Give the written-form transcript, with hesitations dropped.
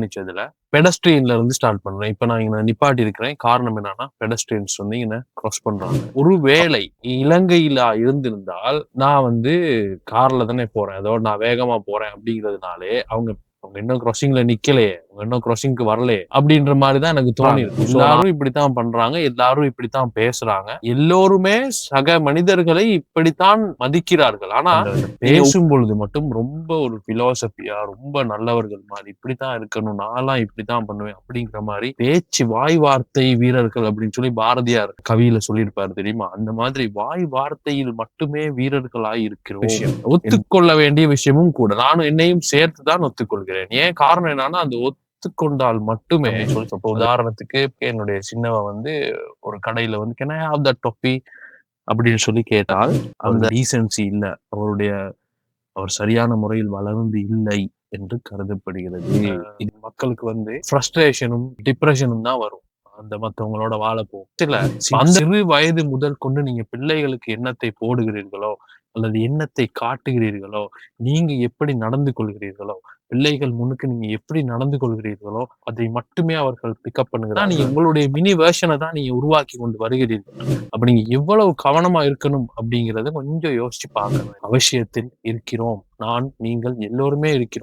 நிச்சயத்துல பெடஸ்ட்ரியன்ல இருந்து ஸ்டார்ட் பண்றேன். இப்ப நான் இங்க நிப்பாட்டி இருக்கிறேன். காரணம் என்னன்னா பெடஸ்ட்ரியன்ஸ் வந்து இங்க கிராஸ் பண்றாங்க. ஒருவேளை இலங்கையில இருந்திருந்தால் நான் வந்து கார்ல தானே போறேன். அதோட நான் வேகமா போறேன் அப்படிங்கிறதுனாலே அவங்க அவங்க இன்னும் கிராசிங்ல நிக்கலையே, அவங்க இன்னும் கிராசிங்க்கு வரலையே அப்படின்ற மாதிரிதான் எனக்கு தோணி இருக்கு. எல்லாரும் இப்படித்தான் பண்றாங்க, எல்லாரும் இப்படித்தான் பேசுறாங்க, எல்லோருமே சக மனிதர்களை இப்படித்தான் மதிக்கிறார்கள். ஆனா பேசும் பொழுது மட்டும் ரொம்ப ஒரு பிலோசபியா ரொம்ப நல்லவர்கள் மாதிரி இப்படித்தான் இருக்கணும், நான்லாம் இப்படித்தான் பண்ணுவேன் அப்படிங்கிற மாதிரி பேச்சு வாய் வார்த்தை வீரர்கள் அப்படின்னு சொல்லி பாரதியார் கவியில சொல்லியிருப்பாரு தெரியுமா? அந்த மாதிரி வாய் வார்த்தையில் மட்டுமே வீரர்களாய் இருக்கிற விஷயம் ஒத்துக்கொள்ள வேண்டிய விஷயமும் கூட. நானும் என்னையும் சேர்த்துதான் ஒத்துக்கொள்கிறேன். ஏன் காரணம் என்னன்னா அந்த ஒத்துக்கொண்டால் மட்டுமே உதாரணத்துக்கு என்னுடைய சின்னவ வந்து ஒரு கடையில வந்து கேன் ஐ ஹேவ் தட் டொப்பி அப்படின்னு சொல்லி கேட்டால் அந்த டீசென்சி இல்ல, அவர் சரியான முறையில் வளர்ந்து இல்லை என்று கருதப்படுகிறது. இது மக்களுக்கு வந்து ஃப்ரஸ்ட்ரேஷனும் டிப்ரெஷனும் தான் வரும் அந்த மத்தவங்களோட வாழப்போ. அந்த சிறு வயது முதல் கொண்டு நீங்க பிள்ளைகளுக்கு எண்ணத்தை போடுகிறீர்களோ அல்லது எண்ணத்தை காட்டுகிறீர்களோ, நீங்க எப்படி நடந்து கொள்கிறீர்களோ, பிள்ளைகள் முன்னுக்கு நீங்க எப்படி நடந்து கொள்கிறீர்களோ அதை மட்டுமே அவர்கள் பிக்கப் பண்ணுகிறாங்க. நீங்க உங்களுடைய மினி வெர்ஷனை தான் நீங்க உருவாக்கி கொண்டு வருகிறீர்கள். அப்ப நீங்க எவ்வளவு கவனமா இருக்கணும் அப்படிங்கறத கொஞ்சம் யோசிச்சு பார்க்கணும். அவசியத்தில் இருக்கிறோம். நான், நீங்கள் எல்லோருமே இருக்கிறோம்.